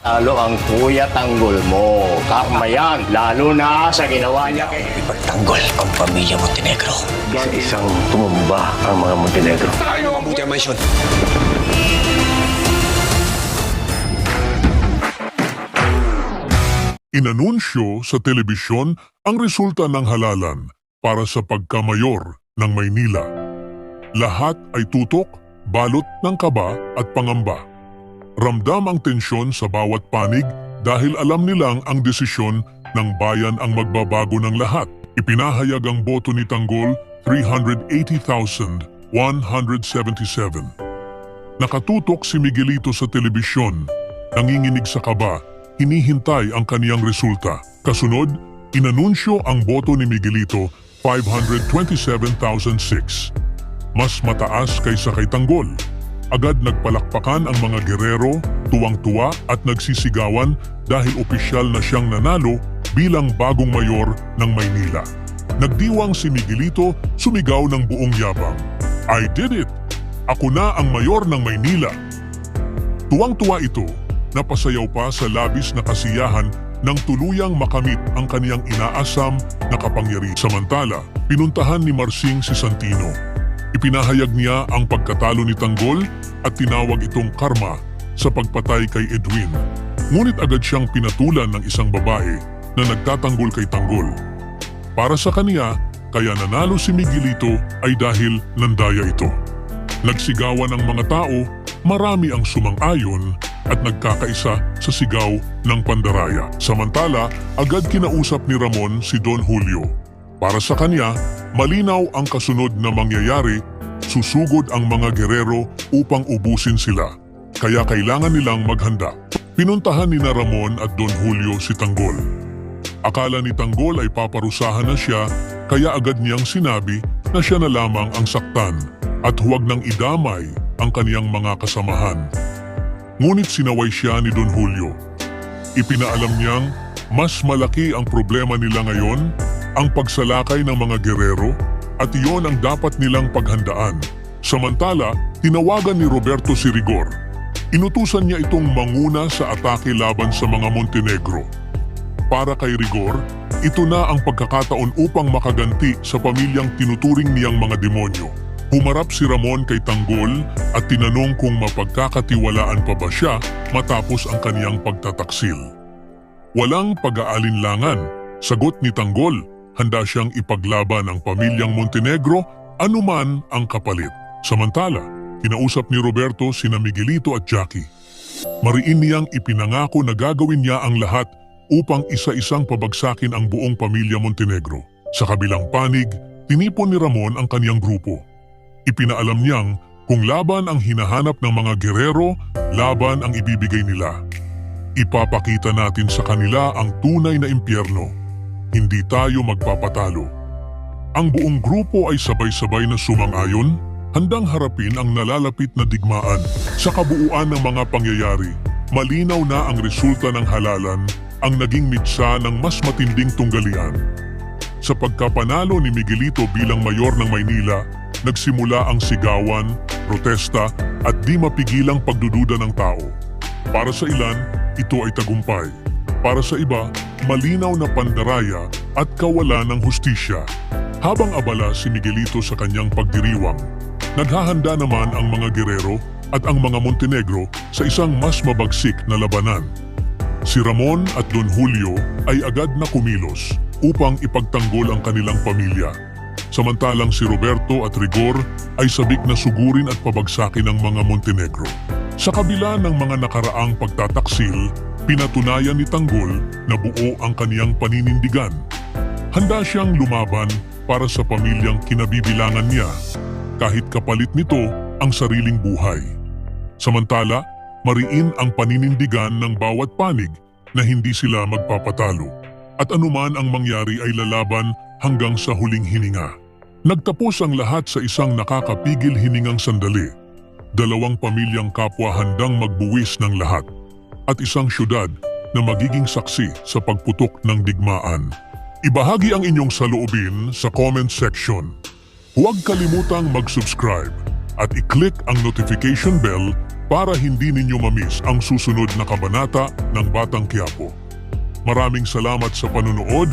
Lalo ang Kuya Tanggol mo. Kamayan, lalo na sa ginawa niya kay... Ipagtanggol ang pamilya Montenegro. Sa isang tumumba ang mga Montenegro. Tayo ang Mabuti ang maisyon. Inanunsyo sa telebisyon ang resulta ng halalan para sa pagkamayor ng Maynila. Lahat ay tutok, balot ng kaba at pangamba. Ramdam ang tensyon sa bawat panig dahil alam nilang ang desisyon ng bayan ang magbabago ng lahat. Ipinahayag ang boto ni Tanggol 380,177. Nakatutok si Miguelito sa telebisyon, nanginginig sa kaba, hinihintay ang kaniyang resulta. Kasunod, inanunsyo ang boto ni Miguelito 527,006. Mas mataas kaysa kay Tanggol. Agad nagpalakpakan ang mga gerero, tuwang-tuwa at nagsisigawan dahil opisyal na siyang nanalo bilang bagong mayor ng Maynila. Nagdiwang si Miguelito, sumigaw ng buong yabang, "I did it! Ako na ang mayor ng Maynila!" Tuwang-tuwa ito, napasayaw pa sa labis na kasiyahan nang tuluyang makamit ang kaniyang inaasam na kapangyarihan. Samantala, pinuntahan ni Marsing si Santino. Ipinahayag niya ang pagkatalo ni Tanggol at tinawag itong karma sa pagpatay kay Edwin. Ngunit agad siyang pinatulan ng isang babae na nagtatanggol kay Tanggol. Para sa kaniya, kaya nanalo si Miguelito ay dahil nandaya ito. Nagsigawan ang mga tao, marami ang sumang-ayon at nagkakaisa sa sigaw ng pandaraya. Samantala, agad kinausap ni Ramon si Don Julio. Para sa kanya, malinaw ang kasunod na mangyayari, susugod ang mga gerero upang ubusin sila. Kaya kailangan nilang maghanda. Pinuntahan ni na Ramon at Don Julio si Tanggol. Akala ni Tanggol ay paparusahan na siya, kaya agad niyang sinabi na siya na lamang ang saktan at huwag nang idamay ang kaniyang mga kasamahan. Ngunit sinaway siya ni Don Julio. Ipinaalam niyang mas malaki ang problema nila ngayon, ang pagsalakay ng mga gerero, at iyon ang dapat nilang paghandaan. Samantala, tinawagan ni Roberto si Rigor. Inutusan niya itong manguna sa atake laban sa mga Montenegro. Para kay Rigor, ito na ang pagkakataon upang makaganti sa pamilyang tinuturing niyang mga demonyo. Humarap si Ramon kay Tanggol at tinanong kung mapagkakatiwalaan pa ba siya matapos ang kaniyang pagtataksil. Walang pag-aalinlangan, sagot ni Tanggol. Handa siyang ipaglaban ang pamilyang Montenegro anuman ang kapalit. Samantala, kinausap ni Roberto sina Miguelito at Jackie. Mariin niyang ipinangako na gagawin niya ang lahat upang isa-isang pabagsakin ang buong pamilya Montenegro. Sa kabilang panig, tinipon ni Ramon ang kaniyang grupo. Ipinaalam niyang kung laban ang hinahanap ng mga gerero, laban ang ibibigay nila. Ipapakita natin sa kanila ang tunay na impyerno. Hindi tayo magpapatalo. Ang buong grupo ay sabay-sabay na sumang-ayon, handang harapin ang nalalapit na digmaan. Sa kabuuan ng mga pangyayari, malinaw na ang resulta ng halalan ang naging mitsa ng mas matinding tunggalian. Sa pagkapanalo ni Miguelito bilang mayor ng Maynila, nagsimula ang sigawan, protesta at di mapigilang pagdududa ng tao. Para sa ilan, ito ay tagumpay. Para sa iba, malinaw na pandaraya at kawalan ng hustisya. Habang abala si Miguelito sa kanyang pagdiriwang, naghahanda naman ang mga gerero at ang mga Montenegro sa isang mas mabagsik na labanan. Si Ramon at Don Julio ay agad na kumilos upang ipagtanggol ang kanilang pamilya. Samantalang si Roberto at Rigor ay sabik na sugurin at pabagsakin ang mga Montenegro. Sa kabila ng mga nakaraang pagtataksil, pinatunayan ni Tanggol na buo ang kaniyang paninindigan. Handa siyang lumaban para sa pamilyang kinabibilangan niya, kahit kapalit nito ang sariling buhay. Samantala, mariin ang paninindigan ng bawat panig na hindi sila magpapatalo. At anuman ang mangyari ay lalaban hanggang sa huling hininga. Nagtapos ang lahat sa isang nakakapigil hiningang sandali. Dalawang pamilyang kapwa handang magbuwis ng lahat. At isang syudad na magiging saksi sa pagputok ng digmaan. Ibahagi ang inyong saloobin sa comment section. Huwag kalimutang mag-subscribe at i-click ang notification bell para hindi ninyo mamiss ang susunod na kabanata ng Batang Quiapo. Maraming salamat sa panunood